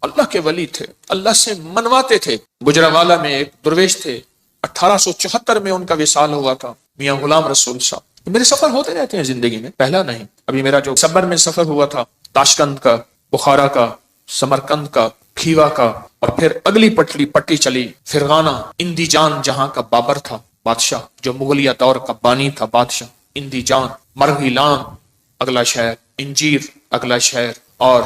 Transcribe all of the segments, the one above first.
اللہ کے ولی تھے، اللہ سے منواتے تھے۔ گجرانوالہ میں ایک درویش تھے، 1874 میں ان کا وصال ہوا تھا، میاں غلام رسول صاحب۔ میرے سفر ہوتے رہتے ہیں زندگی میں، پہلا نہیں۔ ابھی میرا جو صبر میں سفر ہوا تھا، تاشقند کا، بخارا کا، سمرقند کا، کھیوا کا، اور پھر اگلی پٹی چلی فرغانہ، اندی جان جہاں کا بابر تھا بادشاہ، جو مغلیہ دور کا بانی تھا بادشاہ، اندی جان، مرغیلان اگلا شہر، انجیر اگلا شہر، اور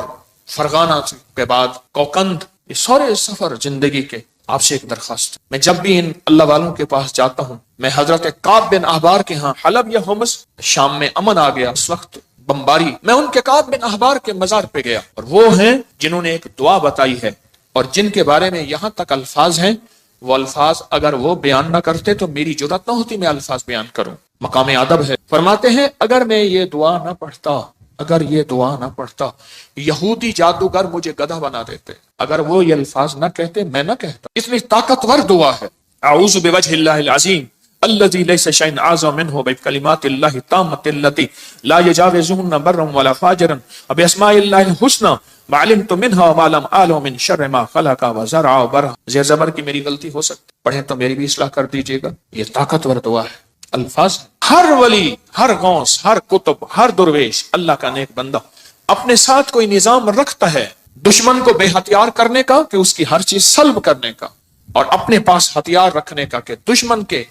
فرغانہ کے بعد کوکند۔ یہ سارے سفر زندگی کے۔ آپ سے ایک درخواست، میں جب بھی ان اللہ والوں کے پاس جاتا ہوں، میں حضرت کعب بن احبار کے ہاں حلب یا حمص، شام میں امن آ گیا اس وقت بمباری، میں ان کے کعب بن احبار کے مزار پہ گیا، اور وہ ہیں جنہوں نے ایک دعا بتائی ہے، اور جن کے بارے میں یہاں تک الفاظ ہیں، وہ الفاظ اگر وہ بیان نہ کرتے تو میری جرات نہ ہوتی میں الفاظ بیان کروں۔ مقام ادب ہے۔ فرماتے ہیں اگر میں یہ دعا نہ پڑھتا، اگر یہ دعا نہ پڑھتا، یہودی جادوگر مجھے گدھا بنا دیتے۔ اگر وہ یہ الفاظ نہ کہتے، میں نہ کہتا۔ اتنی طاقتور دعا ہے۔ اعوذ بوجہ اللہ العظیم الذی لیس شیء اعظم منہ بکلمات اللہ التامۃ التی لا یجاوزہن بر ولا فاجر باسماء اللہ الحسنی ما علمت منها وما لم اعلم من شر ما خلق وزرع وبرع۔ زیر زبر کی میری غلطی ہو سکتی، پڑھیں تو میری بھی اصلاح کر دیجیے گا۔ یہ طاقتور دعا ہے۔ الفاظ ہر ولی، ہر غوث، ہر قطب، ہر درویش، اللہ کا نیک بندہ اپنے ساتھ کوئی نظام رکھتا ہے دشمن کو بے ہتھیار کرنے کا، کہ اس کی ہر چیز سلب کرنے کا، اور اپنے پاس ہتھیار رکھنے کا، کہ دشمن کے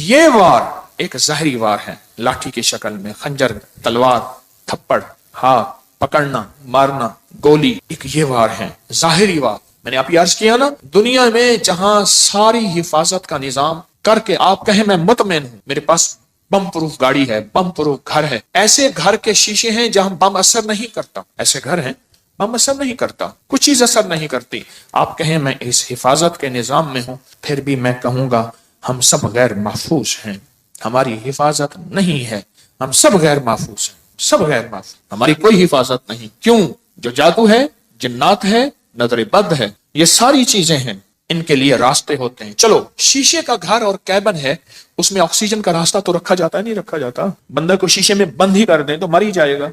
یہ وار ایک ظاہری وار ہے، لاٹھی کی شکل میں، خنجر، تلوار، تھپڑ، ہاتھ پکڑنا، مارنا، گولی، ایک یہ وار ہے ظاہری وار۔ میں نے آپ یہ عرض کیا نا، دنیا میں جہاں ساری حفاظت کا نظام کر کے آپ کہیں میں مطمئن ہوں، میرے پاس بم پروف گاڑی ہے، بم پروف گھر ہے، ایسے گھر کے شیشے ہیں جہاں بم اثر نہیں کرتا، ایسے گھر ہیں بم اثر نہیں کرتا، کچھ چیز اثر نہیں کرتی۔ آپ کہیں میں اس حفاظت کے نظام میں ہوں، پھر بھی میں کہوں گا ہم سب غیر محفوظ ہیں، ہماری حفاظت نہیں ہے، ہم سب غیر محفوظ ہیں، سب غیر محفوظ، ہماری کوئی حفاظت نہیں۔ کیوں؟ جو جادو ہے، جنات ہے، نظر بد ہے، یہ ساری چیزیں ہیں، ان کے لیے راستے ہوتے ہیں۔ چلو شیشے کا گھر اور کیبن ہے، اس میں آکسیجن کا راستہ تو رکھا جاتا ہے، نہیں رکھا جاتا؟ بندہ کو شیشے میں بند ہی کر دیں تو مر ہی جائے گا۔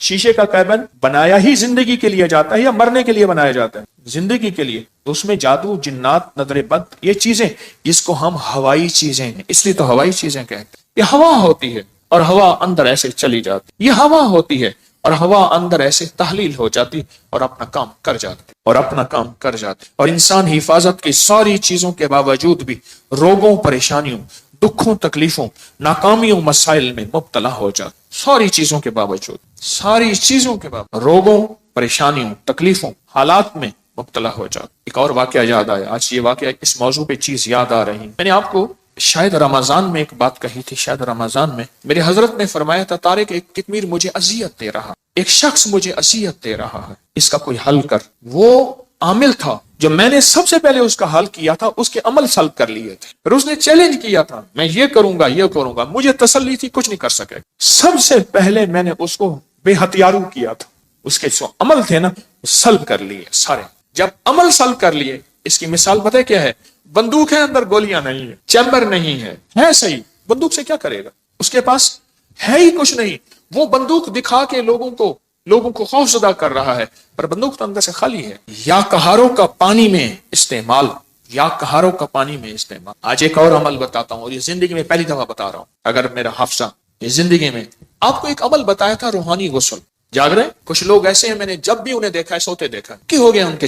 شیشے کا کیبن بنایا ہی زندگی کے لیے جاتا ہے یا مرنے کے لیے بنایا جاتا ہے؟ زندگی کے لیے۔ تو اس میں جادو، جنات، نظر بد، یہ چیزیں، جس کو ہم ہوائی چیزیں ہیں، اس لیے تو ہوائی چیزیں کہتے ہیں۔ یہ ہوا ہوتی ہے اور ہوا اندر ایسے چلی جاتی، یہ ہوا ہوتی ہے اور ہوا اندر ایسے تحلیل ہو جاتی اور اپنا کام کر جاتی، اور اپنا کام کر جاتی۔ اور انسان حفاظت کی ساری چیزوں کے باوجود بھی روگوں، پریشانیوں، دکھوں، تکلیفوں، ناکامیوں، مسائل میں مبتلا ہو جاتا، ساری چیزوں کے باوجود، ساری چیزوں کے باوجود روگوں، پریشانیوں، تکلیفوں، حالات میں مبتلا ہو جاتا۔ ایک اور واقعہ یاد آیا، آج یہ واقعہ اس موضوع پہ چیز یاد آ رہی۔ میں نے آپ کو شاید رمضان میں ایک بات کہی تھی، شاید رمضان میں میرے حضرت نے فرمایا تھا، طارق ایک کتمیر مجھے اذیت دے رہا، ایک شخص مجھے اذیت دے رہا ہے، اس کا کوئی حل کر۔ وہ عامل تھا جو میں نے سب سے پہلے اس کا حل کیا تھا، اس کے عمل سلب کر لیے تھے، پھر اس نے چیلنج کیا تھا میں یہ کروں گا، یہ کروں گا، مجھے تسلی تھی کچھ نہیں کر سکے۔ سب سے پہلے میں نے اس کو بے ہتھیارو کیا تھا، اس کے جو عمل تھے نا سلب کر لیے سارے۔ جب عمل سلب کر لیے، اس کی مثال پتہ ہے کیا ہے؟ بندوق ہے، اندر گولیاں نہیں ہے، چیمبر نہیں ہے صحیح، بندوق سے کیا کرے گا؟ اس کے پاس ہے ہی کچھ نہیں، وہ بندوق دکھا کے لوگوں کو خوف زدہ کر رہا ہے، پر بندوق تو اندر سے خالی ہے۔ یا کہاروں کا پانی میں استعمال، یا کہاروں کا پانی میں استعمال۔ آج ایک اور عمل بتاتا ہوں، اور یہ زندگی میں پہلی دفعہ بتا رہا ہوں، اگر میرا حافظہ یہ زندگی میں آپ کو ایک عمل بتایا تھا، روحانی غسل۔ جاگ رہے کچھ لوگ ایسے ہیں، میں نے جب بھی انہیں دیکھا ہے سوتے دیکھا کہ ہو گئے ان کے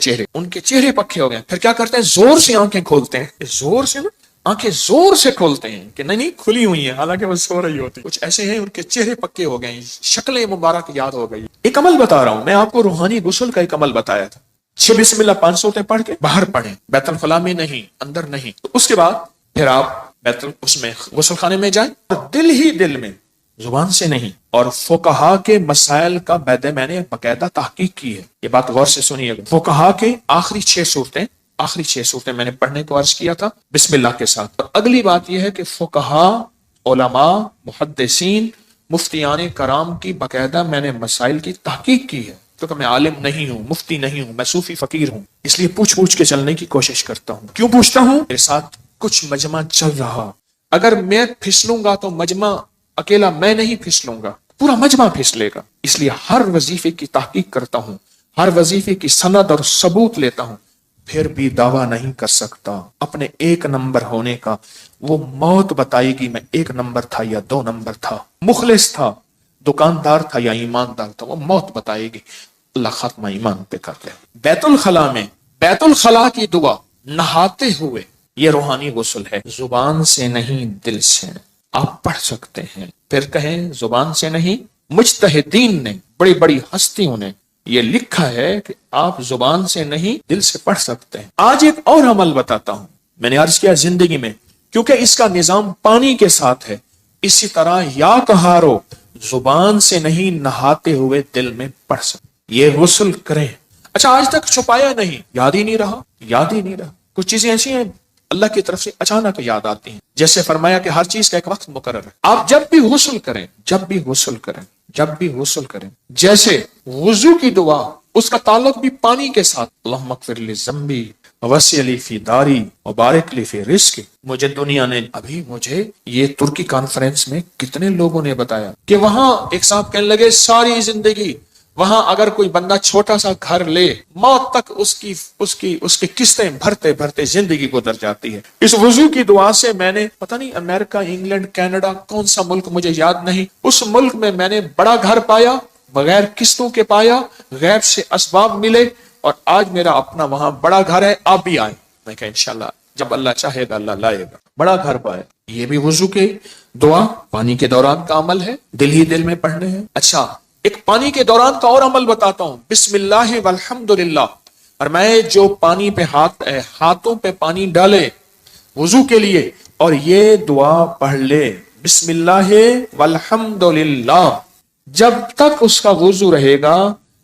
چہرے پکے ہو گئے، پھر کیا کرتے ہیں؟ زور سے آنکھیں کھولتے ہیں، زور سے نا آنکھیں زور سے کھولتے ہیں کہ نہیں کھلی ہوئی ہیں، حالانکہ وہ سو رہی ہوتی۔ کچھ ایسے ہیں ان کے چہرے پکے ہو گئے، شکلیں مبارک یاد ہو گئی۔ ایک عمل بتا رہا ہوں میں آپ کو، روحانی غسل کا ایک عمل بتایا تھا۔ 6 بسم اللہ 5 صورتیں پڑھ کے باہر پڑھیں، بیت الخلاء میں نہیں، اندر نہیں۔ تو اس کے بعد پھر آپ اس میں غسل خانے میں جائیں، اور دل ہی دل میں، زبان سے نہیں۔ اور فقہا کے مسائل کا میں نے باقاعدہ تحقیق کی ہے، یہ بات غور سے سنیے گا۔ فقہا کے آخری 6 صورتیں میں نے پڑھنے کو عرض کیا تھا بسم اللہ کے ساتھ۔ اور اگلی بات یہ ہے کہ فقہا، علماء، محدثین، مفتیان کرام کی باقاعدہ میں نے مسائل کی تحقیق کی ہے، کیونکہ میں عالم نہیں ہوں، مفتی نہیں ہوں، میں صوفی فقیر ہوں، اس لیے پوچھ کے چلنے کی کوشش کرتا ہوں۔ کیوں پوچھتا ہوں؟ میرے ساتھ کچھ مجمع چل رہا، اگر میں پھسلوں گا تو مجمع اکیلا میں نہیں پھسلوں گا، پورا مجمع پھسلے گا، اس لیے ہر وظیفے کی تحقیق کرتا ہوں، ہر وظیفے کی سند اور ثبوت لیتا ہوں، پھر بھی دعویٰ نہیں کر سکتا اپنے ایک نمبر ہونے کا۔ وہ موت بتائے گی میں ایک نمبر تھا یا دو نمبر تھا، مخلص تھا، دکاندار تھا یا ایماندار تھا، وہ موت بتائے گی۔ اللہ خاتمہ ایمان پہ کر لے۔ بیت الخلاء میں بیت الخلاء کی دعا نہاتے ہوئے، یہ روحانی غسل ہے، زبان سے نہیں دل سے آپ پڑھ سکتے ہیں۔ پھر کہیں زبان سے نہیں، مجتہدین نے، بڑی بڑی ہستیوں نے یہ لکھا ہے کہ آپ زبان سے نہیں دل سے پڑھ سکتے ہیں۔ آج ایک اور عمل بتاتا ہوں، میں نے عرض کیا زندگی میں کیونکہ اس کا نظام پانی کے ساتھ ہے، اسی طرح یا کہارو زبان سے نہیں نہاتے ہوئے دل میں پڑھ سکتے، یہ غسل کریں۔ اچھا آج تک چھپایا نہیں، یاد ہی نہیں رہا، یاد ہی نہیں رہا۔ کچھ چیزیں ایسی ہیں اللہ کی طرف سے اچانک یاد آتی ہیں، جیسے فرمایا کہ ہر چیز کا ایک وقت مقرر ہے۔ آپ جب بھی غسل کریں، جب بھی غسل کریں، جب بھی غسل کریں، جیسے وضو کی دعا، اس کا تعلق بھی پانی کے ساتھ، اللہم اغفر لی ذنبی وسع لی فی داری وبارک لی فی رزقی۔ مجھے دنیا نے ابھی مجھے یہ ترکی کانفرنس میں کتنے لوگوں نے بتایا کہ وہاں ایک صاحب کہنے لگے ساری زندگی وہاں اگر کوئی بندہ چھوٹا سا گھر لے، موت تک اس کی قسطیں بھرتے بھرتے زندگی گزر جاتی ہے۔ اس وضو کی دعا سے میں نے پتہ نہیں امریکہ، انگلینڈ، کینیڈا، کون سا ملک مجھے یاد نہیں، اس ملک میں میں نے بڑا گھر پایا، بغیر قسطوں کے پایا، غیب سے اسباب ملے، اور آج میرا اپنا وہاں بڑا گھر ہے۔ آپ بھی آئیں، میں کہا انشاءاللہ جب اللہ چاہے گا اللہ لائے گا، بڑا گھر پائے۔ یہ بھی وضو کے دعا پانی کے دوران کا عمل ہے، دل ہی دل میں پڑھنے ہیں۔ اچھا ایک پانی کے دوران کا اور عمل بتاتا ہوں، بسم اللہ والحمدللہ، اور میں جو پانی پہ ہاتھوں پہ پانی ڈالے وضو کے لیے اور یہ دعا پڑھ لے، بسم اللہ والحمدللہ، جب تک اس کا وضو رہے گا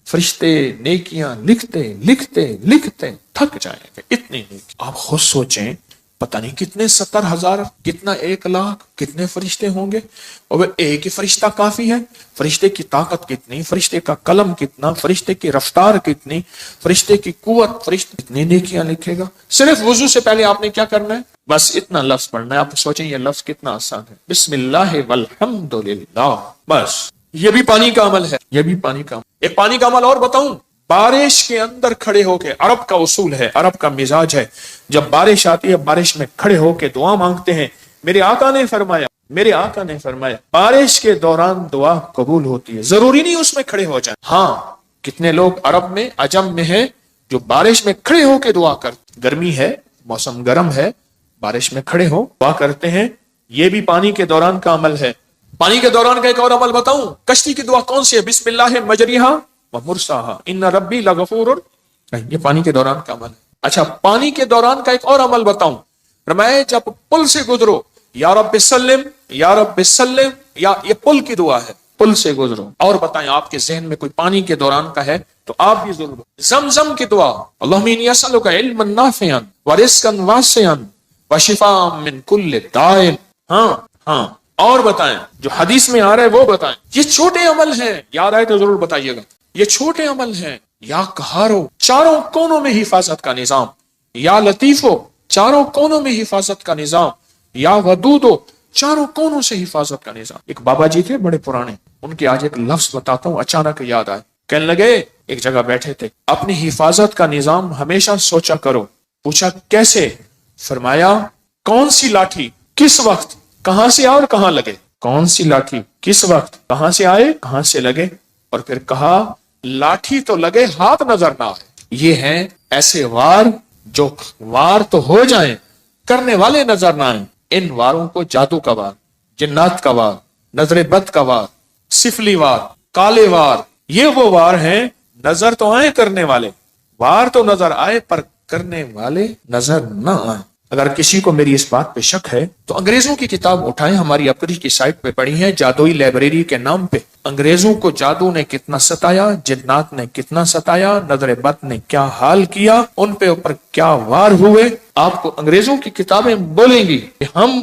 فرشتے نیکیاں لکھتے لکھتے لکھتے تھک جائیں گے، اتنی نیکی۔ آپ خود سوچیں پتہ نہیں کتنے 70,000، کتنا 1,00,000، کتنے فرشتے ہوں گے، اور ایک ہی فرشتہ کافی ہے؟ فرشتے کی طاقت کتنی، فرشتے کا قلم کتنا، فرشتے کی رفتار کتنی، فرشتے کی قوت، فرشتے کتنی نیکیاں لکھے گا۔ صرف وضو سے پہلے آپ نے کیا کرنا ہے؟ بس اتنا لفظ پڑھنا ہے۔ آپ سوچیں یہ لفظ کتنا آسان ہے، بسم اللہ والحمدللہ، بس یہ بھی پانی کا عمل ہے، یہ بھی پانی کا عمل۔ ایک پانی کا عمل اور بتاؤں، بارش کے اندر کھڑے ہو کے، عرب کا اصول ہے، عرب کا مزاج ہے، جب بارش آتی ہے بارش میں کھڑے ہو کے دعا مانگتے ہیں۔ میرے آقا نے فرمایا بارش کے دوران دعا قبول ہوتی ہے، ضروری نہیں اس میں کھڑے ہو جائیں۔ ہاں کتنے لوگ عرب میں، عجم میں ہیں جو بارش میں کھڑے ہو کے دعا کرتے، گرمی ہے، موسم گرم ہے، بارش میں کھڑے ہو دعا کرتے ہیں، یہ بھی پانی کے دوران کا عمل ہے۔ پانی کے دوران کا ایک اور عمل بتاؤں، کشتی کی دعا کون سی ہے؟ بسم اللہ مجریہا ومرساہا ان ربی لغفور، یہ پانی کے دوران کا عمل ہے۔ اچھا پانی کے دوران کا ایک اور عمل بتاؤں، فرمائے جب پل سے گزرو، یا رب سلم یا رب سلم، یا یہ پل کی دعا ہے، پل سے گزرو۔ اور بتائیں آپ کے ذہن میں کوئی پانی کے دوران کا ہے تو آپ بھی ضرور۔ زمزم کی دعا، اللہم انی اسألک علما نافعا ورزقا واسعا وشفاء من کل داء۔ ہاں اور بتائیں جو حدیث میں آ رہا ہے وہ بتائیں۔ یہ چھوٹے عمل ہیں، یاد آئے تو ضرور بتائیے گا، یہ چھوٹے عمل ہیں۔ یا قہارو، چاروں کونوں میں حفاظت کا نظام، یا لطیفو، چاروں کونوں میں حفاظت کا نظام، یا ودودو، چاروں کونوں سے حفاظت کا نظام۔ ایک بابا جی تھے بڑے پرانے، ان کے آج ایک لفظ بتاتا ہوں، اچانک یاد آئے۔ کہنے لگے ایک جگہ بیٹھے تھے، اپنی حفاظت کا نظام ہمیشہ سوچا کرو۔ پوچھا کیسے؟ فرمایا کون سی لاٹھی کس وقت کہاں سے آئے اور کہاں لگے، کون سی لاٹھی کس وقت کہاں سے آئے کہاں سے لگے، اور پھر کہا لاٹھی تو لگے ہاتھ نظر نہ آئے۔ یہ ہیں ایسے وار جو وار تو ہو جائیں کرنے والے نظر نہ آئیں۔ ان واروں کو جادو کا وار، جنات کا وار، نظر بد کا وار، سفلی وار، کالے وار، یہ وہ وار ہیں نظر تو آئے کرنے والے، وار تو نظر آئے پر کرنے والے نظر نہ آئے۔ اگر کسی کو میری اس بات پہ شک ہے تو انگریزوں کی کتاب اٹھائیں، ہماری اپنی کی سائٹ پہ پڑھی ہے، جادوئی لائبریری کے نام پہ۔ انگریزوں کو جادو نے کتنا ستایا، جنات نے کتنا ستایا، نظر بد نے کیا حال کیا، ان پہ اوپر کیا وار ہوئے۔ آپ کو انگریزوں کی کتابیں بولیں گی کہ ہم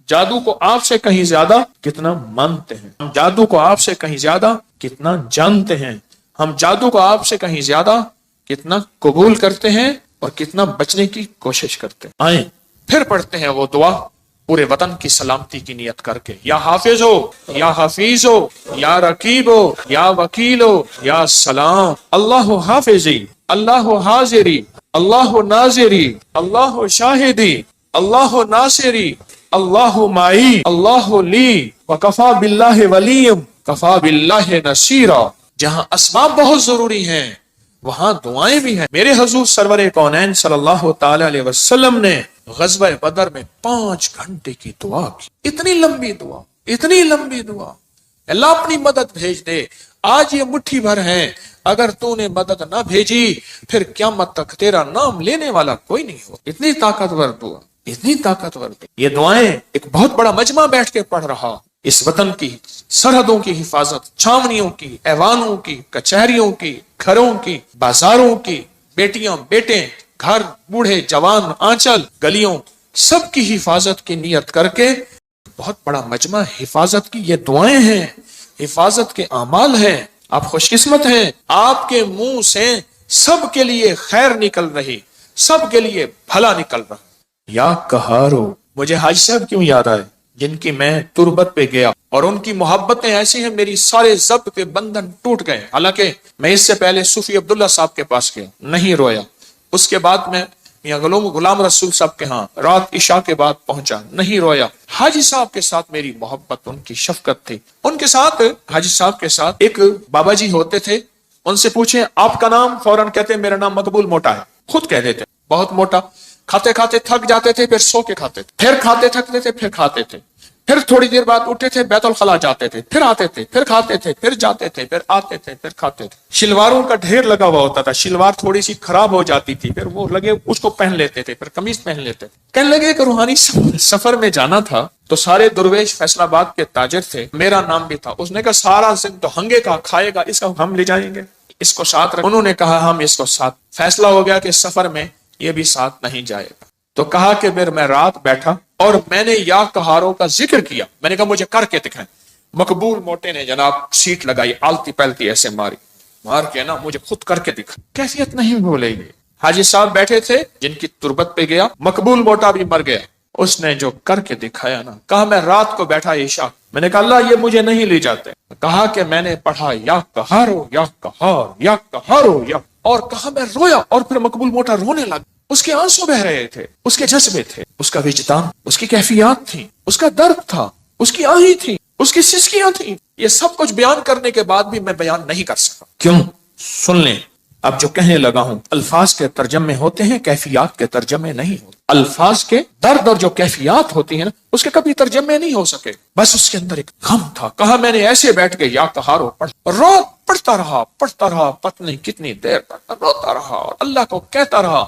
جادو کو آپ سے کہیں زیادہ کتنا مانتے ہیں، ہم جادو کو آپ سے کہیں زیادہ کتنا جانتے ہیں، ہم جادو کو آپ سے کہیں زیادہ کتنا قبول کرتے ہیں اور کتنا بچنے کی کوشش کرتے ہیں۔ آئیں پھر پڑھتے ہیں وہ دعا پورے وطن کی سلامتی کی نیت کر کے، یا حافظ ہو، یا حفیظ ہو، یا رقیب ہو، یا وکیل ہو، یا سلام، اللہ حافظی، اللہ حاضری، اللہ ناظری، اللہ شاہدی، اللہ ناصری، اللہ معی، اللہ لی، وکفا باللہ ولیم، کفا باللہ نصیرا۔ جہاں اسباب بہت ضروری ہیں وہاں دعائیں بھی ہیں۔ میرے حضور سرور کونین صلی اللہ تعالی علیہ وسلم نے غزوہ بدر میں 5 گھنٹے کی دعا کی، اتنی لمبی دعا، اتنی لمبی دعا، اللہ اپنی مدد بھیج دے، آج یہ مٹھی بھر ہیں، اگر تو نے مدد نہ بھیجی پھر قیامت تک تیرا نام لینے والا کوئی نہیں ہو۔ اتنی طاقتور دعا، اتنی طاقتور دعا۔ یہ دعائیں ایک بہت بڑا مجمع بیٹھ کے پڑھ رہا، اس وطن کی سرحدوں کی حفاظت، چھاونیوں کی، ایوانوں کی، کچہریوں کی، گھروں کی، بازاروں کی، بیٹیاں بیٹے، گھر، بوڑھے جوان، آنچل، گلیوں، سب کی حفاظت کی نیت کر کے بہت بڑا مجمع حفاظت کی یہ دعائیں ہیں، حفاظت کے اعمال ہیں۔ آپ خوش قسمت ہیں، آپ کے منہ سے سب کے لیے خیر نکل رہی، سب کے لیے بھلا نکل رہا۔ یا قہارو، مجھے حاجی صاحب کیوں یاد آئے جن کی میں تربت پہ گیا اور ان کی محبتیں ایسی ہیں میری سارے ضبط کے بندھن ٹوٹ گئے۔ حالانکہ میں اس سے پہلے صوفی عبداللہ صاحب کے پاس گیا، نہیں رویا۔ اس کے بعد میں میاں غلام رسول صاحب کے ہاں رات عشاء کے بعد پہنچا، نہیں رویا۔ حاجی صاحب کے ساتھ میری محبت، ان کی شفقت تھی۔ ان کے ساتھ، حاجی صاحب کے ساتھ ایک بابا جی ہوتے تھے، ان سے پوچھیں آپ کا نام، فوراً کہتے میرا نام مقبول موٹا ہے، خود کہہ دیتے بہت موٹا۔ کھاتے کھاتے تھک جاتے تھے، پھر سو کے کھاتے تھے، پھر کھاتے تھکتے تھے، پھر کھاتے تھے، پھر تھوڑی دیر بعد اٹھتے تھے، بیت الخلا جاتے تھے، پھر آتے تھے، پھر کھاتے تھے، پھر جاتے تھے، پھر آتے تھے، پھر کھاتے تھے۔ شلواروں کا ڈھیر لگا ہوا ہوتا تھا، شلوار تھوڑی سی خراب ہو جاتی تھی، پھر وہ لگے اس کو پہن لیتے تھے، پھر قمیض پہن لیتے تھے۔ کہنے لگے کہ روحانی سفر میں جانا تھا تو سارے درویش فیصل آباد کے تاجر تھے، میرا نام بھی تھا۔ اس نے کہا سارا زند تو ہنگے کا کھائے گا، اس کا ہم لے جائیں گے، اس کو ساتھ رکھ۔ انہوں نے کہا ہم اس کو ساتھ۔ فیصلہ ہو گیا کہ سفر میں یہ بھی ساتھ نہیں جائے گا۔ تو کہا کہ پھر میں رات بیٹھا اور میں نے یا قہاروں کا ذکر کیا، میں نے کہا مجھے کر کے دکھائیں۔ مقبول موٹے نے جناب سیٹ لگائی، آلتی پلتی ایسے ماری، مار کے نا مجھے خود کر کے دکھا، کیفیت نہیں بھولے گی۔ حاجی صاحب بیٹھے تھے جن کی تربت پہ گیا، مقبول موٹا بھی مر گیا، اس نے جو کر کے دکھایا نا، کہا میں رات کو بیٹھا عشاء، میں نے کہا اللہ یہ مجھے نہیں لے جاتے، کہا کہ میں نے پڑھا یا قہارو یا قہار یا قہارو یا، اور کہا میں رویا، اور پھر مقبول موٹا رونے لگا۔ اس کے آنسو بہ رہے تھے، اس کے جذبے تھے، اس کا وجدان، اس کی کیفیات تھی، اس کا درد تھا، اس کی آہیں تھی، اس کی سسکیاں تھیں۔ یہ سب کچھ بیان کرنے کے بعد بھی میں بیان نہیں کر سکا۔ کیوں؟ سن لیں، اب جو کہنے لگا ہوں الفاظ کے ترجمے ہوتے ہیں، کیفیات کے ترجمے نہیں ہوتے۔ الفاظ کے درد اور جو کیفیات ہوتی ہیں نا، اس کے کبھی ترجمے نہیں ہو سکے، بس اس کے اندر ایک غم تھا۔ کہا میں نے ایسے بیٹھ کے یا قہارو پڑھتا رہا، پتہ کتنی دیر تک روتا رہا، اور اللہ کو کہتا رہا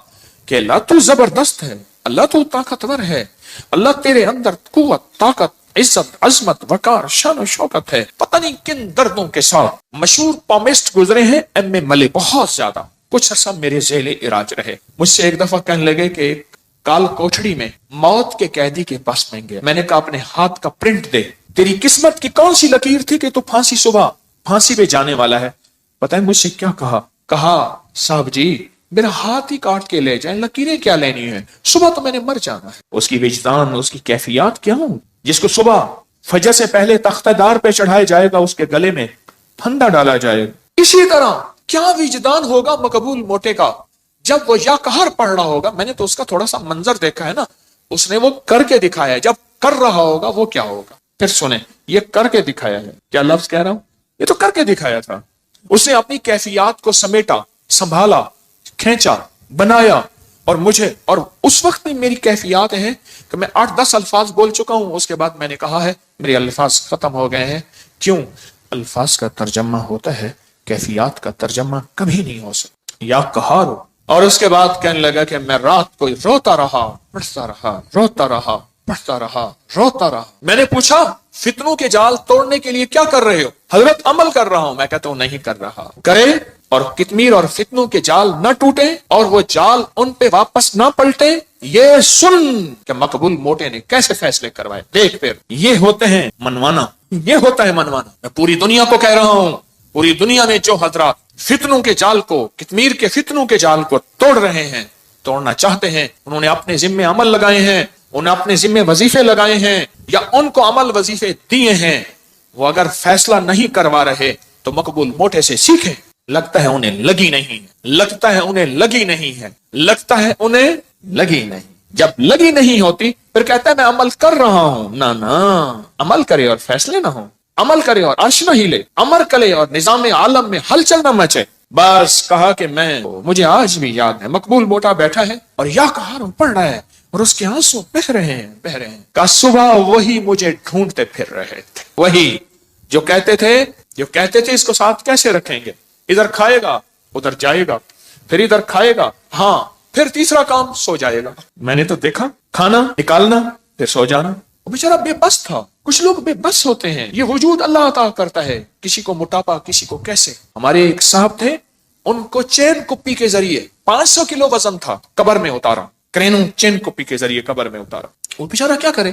کہ اللہ تو زبردست ہے، اللہ تو طاقتور ہے، اللہ تیرے اندر قوت، طاقت، عزت، عظمت، وقار، شان و شوکت ہے۔ پتہ نہیں کن دردوں کے ساتھ مشہور پامسٹ گزرے ہیں ایم اے ملک، بہت زیادہ، کچھ عرصہ میرے ذیل علاج رہے۔ مجھ سے ایک دفعہ کہنے لگے کہ ایک کال کوٹڑی میں موت کے قیدی کے پاس میں گیا، میں نے کہا اپنے ہاتھ کا پرنٹ دے، تیری قسمت کی کون سی لکیر تھی کہ تو صبح پھانسی پہ جانے والا ہے؟ پتہ ہے مجھ سے کیا کہا صاحب جی میرا ہاتھ ہی کاٹ کے لے جائیں، لکیریں کیا لینی ہے، صبح تو میں نے مر جانا ہے۔ اس کی وجدان، اس کی کیفیات کیا ہوں، جس کو صبح فجر سے پہلے تختہ دار پہ چڑھایا جائے گا، اس کے گلے میں پھندا ڈالا جائے گا۔ اسی طرح کیا وجدان ہوگا مقبول موٹے کا جب وہ یا قہر پڑھ رہا ہوگا۔ میں نے تو اس کا تھوڑا سا منظر دیکھا ہے نا، اس نے وہ کر کے دکھایا ہے، جب کر رہا ہوگا وہ کیا ہوگا۔ پھر سنیں، یہ کر کے دکھایا ہے، کیا لفظ کہہ رہا ہوں، یہ تو کر کے دکھایا تھا۔ اس نے اپنی کیفیات کو سمیٹا، سنبھالا، کھینچا، بنایا، اور مجھے، اور اس وقت میں میری کیفیات ہیں کہ میں 8-10 الفاظ بول چکا ہوں، اس کے بعد میں نے کہا ہے میرے الفاظ ختم ہو گئے ہیں۔ کیوں؟ الفاظ کا ترجمہ ہوتا ہے، کیفیات کا ترجمہ کبھی نہیں ہو سکتا۔ یا قہارو، اور اس کے بعد کہنے لگا کہ میں رات کو روتا رہا، پڑھتا رہا، روتا رہا، پڑھتا رہا، روتا رہا۔ میں نے پوچھا فتنوں کے جال توڑنے کے لیے کیا کر رہے ہو؟ حضرت عمل کر رہا ہوں۔ میں کہتا ہوں نہیں کر رہا۔ کرے اور کتمیر اور فتنوں کے جال نہ ٹوٹے اور وہ جال ان پہ واپس نہ پلٹے، یہ سن کہ مقبول موٹے نے کیسے فیصلے کروائے۔ دیکھ پھر یہ ہوتے ہیں منوانا، یہ ہوتا ہے منوانا۔ میں پوری دنیا کو کہہ رہا ہوں، پوری دنیا میں جو حضرات فتنوں کے جال کو، کتمیر کے فتنوں کے جال کو توڑ رہے ہیں، توڑنا چاہتے ہیں، انہوں نے اپنے ذمے عمل لگائے ہیں، انہیں اپنے ذمے وظیفے لگائے ہیں یا ان کو عمل وظیفے دیے ہیں، وہ اگر فیصلہ نہیں کروا رہے تو مقبول موٹے سے سیکھیں۔ لگتا ہے انہیں لگی نہیں ہے، لگتا ہے انہیں لگی نہیں ہے، لگتا ہے انہیں لگی نہیں۔ جب لگی نہیں ہوتی پھر کہتا ہے میں عمل کر رہا ہوں۔ نہ عمل کرے اور فیصلے نہ ہوں، عمل کرے اور عرش نہ ہلے، عمل کرے اور نظام عالم میں ہلچل نہ مچے۔ بس کہا کہ مجھے آج بھی یاد ہے، مقبول موٹا بیٹھا ہے اور یا کہاروں پڑھ رہا ہے اور اس کے آنسو بہ رہے ہیں۔ کہا صبح وہی مجھے ڈھونڈتے پھر رہے تھے، وہی جو کہتے تھے اس کو ساتھ کیسے رکھیں گے، ادھر کھائے گا ادھر جائے گا، پھر ادھر کھائے گا، ہاں پھر تیسرا کام سو جائے گا۔ میں نے تو دیکھا کھانا نکالنا پھر سو جانا۔ وہ بیچارہ بے بس تھا۔ کچھ لوگ بے بس ہوتے ہیں، یہ وجود اللہ عطا کرتا ہے، کسی کو موٹاپا کسی کو کیسے۔ ہمارے ایک صاحب تھے، ان کو چین کپی کے ذریعے 500 کلو وزن تھا، قبر میں اتارا، کرینوں چین کپی کے ذریعے قبر میں اتارا۔ وہ بیچارہ کیا کرے۔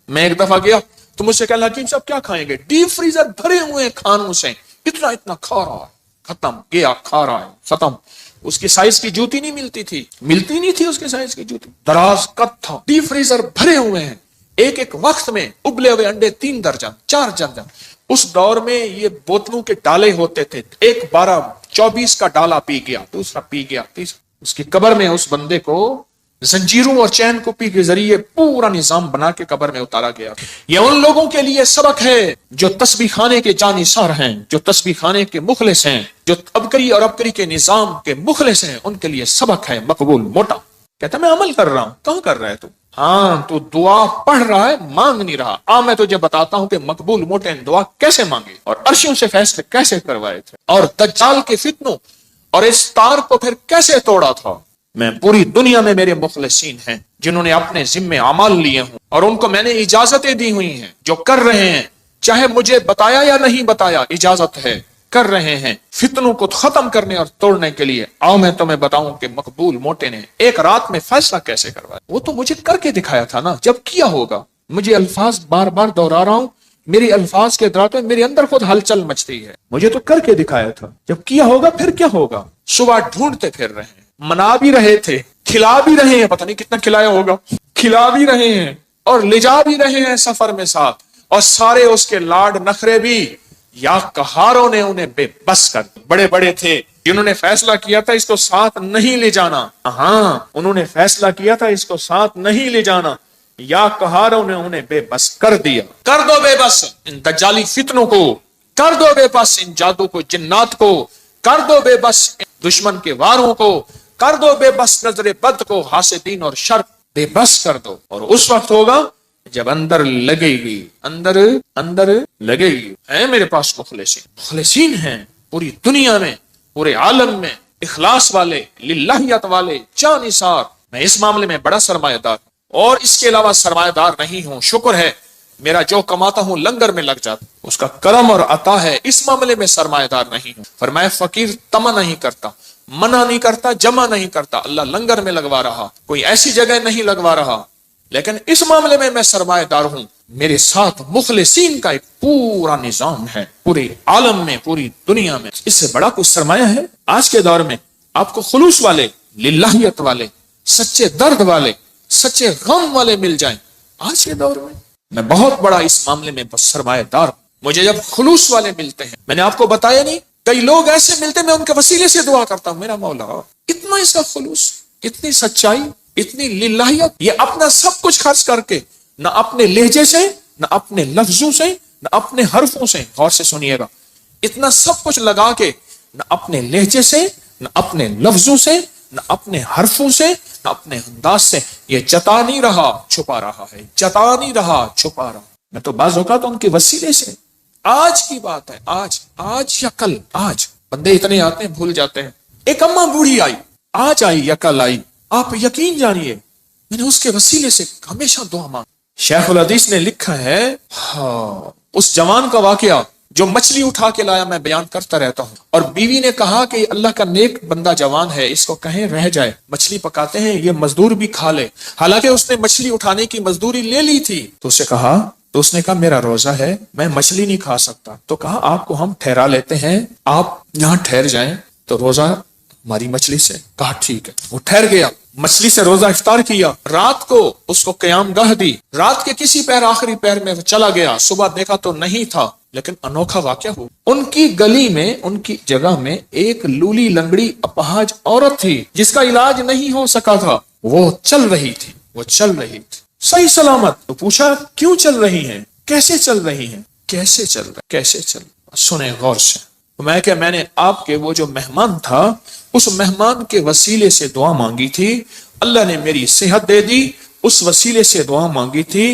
میں ایک دفعہ گیا تو مجھ سے کہا حکیم صاحب کیا کھائیں گے؟ ڈیپ فریزر بھرے ہوئے کھانوں سے، اتنا کھا رہا ہے، ختم گیا، کھا رہا ہے ختم۔ اس کی سائز کی جوتی نہیں ملتی نہیں تھی اس کے سائز کی جوتی، دراز قد تھا، ڈیپ فریزر بھرے ہوئے ہیں، ایک وقت میں ابلے ہوئے انڈے 3 درجن 4 درجن۔ اس دور میں یہ بوتلوں کے ڈالے ہوتے تھے، ایک 12-24 کا ڈالا پی گیا، دوسرا پی گیا، تیسرا۔ اس کی قبر میں اس بندے کو زنجیروں اور چین کپی کے ذریعے پورا نظام بنا کے قبر میں اتارا گیا۔ یہ ان لوگوں کے لیے سبق ہے جو تسبیح خانے کے جانثار ہیں، جو تسبیح خانے کے مخلص ہیں، جو ابکری اور ابکری کے نظام کے مخلص ہیں، ان کے لیے سبق ہے مقبول موٹا۔ کہتا میں عمل کر رہا ہوں۔ کہاں کر رہا ہے تو؟ ہاں تو دعا پڑھ رہا ہے، مانگ نہیں رہا۔ میں تجھے بتاتا ہوں کہ مقبول موٹے نے دعا کیسے مانگی اور عرشوں سے فیصلے کیسے کروائے تھے، اور دجال کے فتنوں اور اس تار کو پھر کیسے توڑا تھا۔ میں پوری دنیا میں میرے مخلصین ہیں جنہوں نے اپنے ذمے اعمال لیے ہوں، اور ان کو میں نے اجازتیں دی ہوئی ہیں، جو کر رہے ہیں، چاہے مجھے بتایا یا نہیں بتایا، اجازت ہے، کر رہے ہیں فتنوں کو ختم کرنے اور توڑنے کے لیے۔ میں تمہیں بتاؤں کہ مقبول موٹے نے ایک رات میں فیصلہ کیسے کروایا۔ وہ تو مجھے کر کے دکھایا تھا نا، جب کیا ہوگا۔ مجھے الفاظ بار بار دوہرا رہا ہوں، میری الفاظ کے دراتوں میں میرے اندر خود ہلچل مچتی ہے۔ مجھے تو کر کے دکھایا تھا، جب کیا ہوگا پھر کیا ہوگا۔ صبح ڈھونڈتے پھر رہے ہیں، منا بھی رہے تھے، کھلا بھی رہے ہیں، پتہ نہیں کتنا کھلایا ہوگا، کھلا بھی رہے ہیں اور لے جا بھی رہے ہیں سفر میں ساتھ، اور سارے اس کے لاڈ نخرے بھی یا قہاروں نے انہیں بے بس کر دیا۔ بڑے بڑے تھے جنہوں نے فیصلہ کیا تھا اس کو ساتھ نہیں لے جانا، انہوں نے فیصلہ کیا تھا اس کو ساتھ نہیں لے جانا، یا قہاروں نے انہیں بے بس کر دیا۔ کر دو بے بس ان دجالی فتنوں کو، کر دو بے بس ان جادو کو جنات کو، کر دو بے بس ان دشمن کے واروں کو، کر دو بے بس نظر بد کو، حاسدین اور شر بے بس کر دو۔ اور اس وقت ہوگا جب اندر لگے گی، اندر لگے گی۔ ہے میرے پاس مخلصین ہیں پوری دنیا میں، پورے عالم میں، اخلاص والے، للہیت والے، جانثار۔ میں اس معاملے میں بڑا سرمایہ دار اور اس کے علاوہ سرمایہ دار نہیں ہوں۔ شکر ہے میرا جو کماتا ہوں لنگر میں لگ جاتا، اس کا کرم اور عطا ہے، اس معاملے میں سرمایہ دار نہیں ہوں۔ فرمایا فقیر طمع نہیں کرتا، منع نہیں کرتا، جمع نہیں کرتا، اللہ لنگر میں لگوا رہا، کوئی ایسی جگہ نہیں لگوا رہا، لیکن اس معاملے میں سرمایہ دار ہوں۔ میرے ساتھ مخلصین کا ایک پورا نظام ہے، پورے عالم میں، پوری دنیا میں۔ اس سے بڑا کوئی سرمایہ ہے آج کے دور میں؟ آپ کو خلوص والے، للہیت والے، سچے درد والے، سچے غم والے مل جائیں آج کے دور میں بہت بڑا اس معاملے میں بس سرمایہ دار ہوں۔ مجھے جب خلوص والے ملتے ہیں، میں نے آپ کو بتایا نہیں، کئی لوگ ایسے ملتے ہیں، میں ان کے وسیلے سے دعا کرتا ہوں، میرا مولا اتنا اس کا خلوص، اتنی سچائی، اتنی للہیت، یہ اپنا سب کچھ خرچ کر کے، نہ اپنے لہجے سے، نہ اپنے لفظوں سے، نہ اپنے حرفوں سے، غور سے سنیے گا، اتنا سب کچھ لگا کے، نہ اپنے لہجے سے، نہ اپنے لفظوں سے، نہ اپنے حرفوں سے، نہ اپنے انداز سے، یہ جتا نہیں رہا چھپا رہا ہے، جتا نہیں رہا چھپا رہا۔ میں تو بعض اوقات ان کے وسیلے سے، آج کی بات ہے، آج یا کل، آج بندے اتنے آتے ہیں بھول جاتے ہیں۔ ایک اماں بوڑھی آئی، آج آئی یا کل آئی، آپ یقین جانیے میں نے اس کے وسیلے سے ہمیشہ دعا مانگی۔ شیخ الحدیث نے لکھا ہے، اس جوان کا واقعہ جو مچھلی اٹھا کے لایا، میں بیان کرتا رہتا ہوں، اور بیوی نے کہا کہ اللہ کا نیک بندہ جوان ہے، اس کو کہیں رہ جائے، مچھلی پکاتے ہیں، یہ مزدور بھی کھا لے، حالانکہ اس نے مچھلی اٹھانے کی مزدوری لے لی تھی۔ تو اس نے کہا میرا روزہ ہے، میں مچھلی نہیں کھا سکتا۔ تو کہا آپ کو ہم ٹھہرا لیتے ہیں، آپ یہاں ٹھہر جائیں تو روزہ ہماری مچھلی سے۔ کہا ٹھیک ہے۔ وہ ٹھہر گیا، مچھلی سے روزہ افطار کیا، رات کو اس کو قیام گاہ دی، رات کے کسی پیر آخری پیر میں چلا گیا، صبح دیکھا تو نہیں تھا، لیکن انوکھا واقعہ ہو، ان کی گلی میں، ان کی جگہ میں ایک لولی لنگڑی اپاہج عورت تھی جس کا علاج نہیں ہو سکا تھا، وہ چل رہی تھی، وہ چل رہی تھی صحیح سلامت۔ تو پوچھا کیوں چل رہی ہیں، کیسے چل رہی ہیں، کیسے چل رہا، کیسے چل رہا؟ سنیں غور سے۔ میں نے آپ کے وہ جو مہمان تھا، اس مہمان کے وسیلے سے دعا مانگی تھی، اللہ نے میری صحت دے دی، اس وسیلے سے دعا مانگی تھی،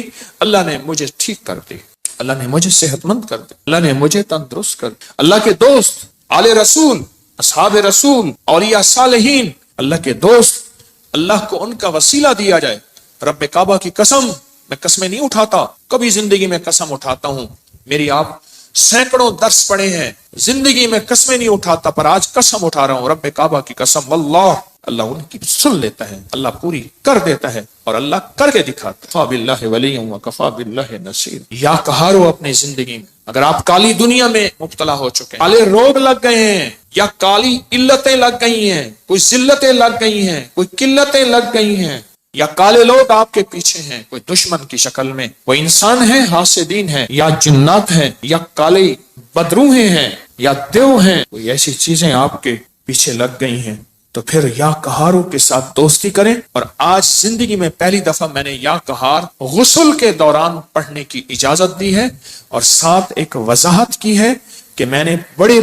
اللہ نے مجھے ٹھیک کر دی، اللہ نے مجھے صحت مند کر دی، اللہ نے مجھے تندرست کر دی۔ اللہ کے دوست، آل رسول، اصحاب رسول، اولیاء صالحین، اللہ کے دوست، اللہ کو ان کا وسیلہ دیا جائے۔ رب کعبہ کی قسم، میں قسمیں نہیں اٹھاتا، کبھی زندگی میں قسم اٹھاتا ہوں، میری آپ سینکڑوں درس پڑے ہیں، زندگی میں قسمیں نہیں اٹھاتا، پر آج قسم اٹھا رہا ہوں، رب کعبہ کی قسم، واللہ اللہ ان کی سن لیتا ہے، اللہ پوری کر دیتا ہے، اور اللہ کر کے دکھاتا ہے۔ کفا باللہ ولی وکفا باللہ نصیر۔ یا کہارو اپنی زندگی میں، اگر آپ کالی دنیا میں مبتلا ہو چکے ہیں، کالے روگ لگ گئے ہیں، یا کالی علتیں لگ گئی ہیں، کوئی ذلتیں لگ گئی ہیں، کوئی قلتیں لگ گئی ہیں، یا کالے لوگ آپ کے پیچھے ہیں، کوئی دشمن کی شکل میں، کوئی انسان ہیں، حاسدین ہیں، یا جنات ہیں، یا کالے بدروہیں ہیں، یا دیو ہیں، کوئی ایسی چیزیں آپ کے پیچھے لگ گئی ہیں، تو پھر یا کہاروں کے ساتھ دوستی کریں۔ اور آج زندگی میں پہلی دفعہ میں نے یا کہار غسل کے دوران پڑھنے کی اجازت دی ہے، اور ساتھ ایک وضاحت کی ہے کہ میں نے بڑے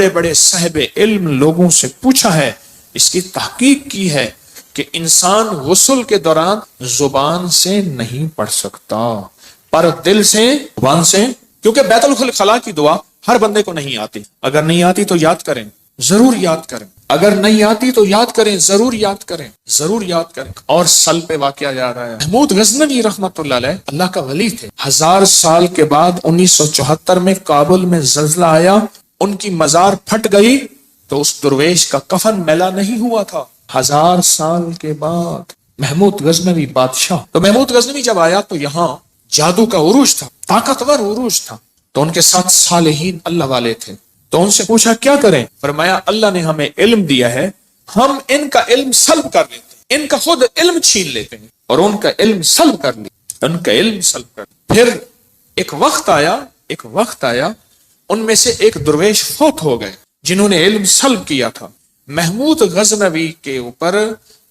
بڑے صاحب علم لوگوں سے پوچھا ہے، اس کی تحقیق کی ہے کہ انسان غسل کے دوران زبان سے نہیں پڑھ سکتا، پر دل سے، زبان سے، کیونکہ بیت الخلاء کی دعا ہر بندے کو نہیں آتی، اگر نہیں آتی تو یاد کریں، ضرور یاد کریں، اگر نہیں آتی تو یاد کریں، ضرور یاد کریں، ضرور یاد کریں۔ اور سل پہ واقعہ جا رہا ہے، محمود غزنوی رحمت اللہ علیہ اللہ کا ولی تھے، 1000 سال کے بعد 1974 میں کابل میں زلزلہ آیا، ان کی مزار پھٹ گئی، تو اس درویش کا کفن میلا نہیں ہوا تھا، 1000 سال کے بعد محمود غزنوی بادشاہ۔ تو محمود غزنوی جب آیا تو یہاں جادو کا عروج تھا، طاقتور عروج تھا، تو ان کے ساتھ صالحین اللہ والے تھے، تو ان سے پوچھا کیا کریں؟ فرمایا اللہ نے ہمیں علم دیا ہے، ہم ان کا علم سلب کر لیتے ہیں، ان کا خود علم چھین لیتے ہیں، اور ان کا علم سلب کر لیا، ان کا علم سلب کر لیا۔ پھر ایک وقت آیا ان میں سے ایک درویش فوت ہو گئے جنہوں نے علم سلب کیا تھا، محمود غزنوی کے اوپر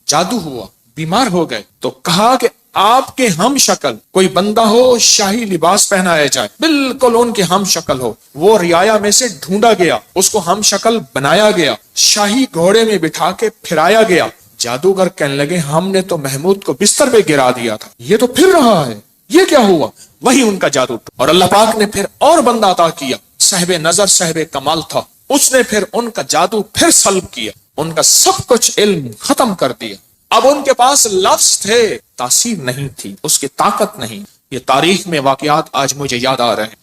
جادو ہوا، بیمار ہو گئے، تو کہا کہ آپ کے ہم شکل کوئی بندہ ہو، شاہی لباس پہنایا جائے، بالکل ان کے ہم شکل ہو، وہ رعایا میں سے ڈھونڈا گیا، اس کو ہم شکل بنایا گیا، شاہی گھوڑے میں بٹھا کے پھرایا گیا۔ جادوگر کہنے لگے ہم نے تو محمود کو بستر پہ گرا دیا تھا، یہ تو پھر رہا ہے، یہ کیا ہوا؟ وہی ان کا جادو تھا۔ اور اللہ پاک نے پھر اور بندہ عطا کیا، صاحب نظر، صاحب کمال تھا، اس نے پھر ان کا جادو پھر سلب کیا، ان کا سب کچھ علم ختم کر دیا۔ اب ان کے پاس لفظ تھے، تاثیر نہیں تھی، اس کی طاقت نہیں۔ یہ تاریخ میں واقعات آج مجھے یاد آ رہے ہیں۔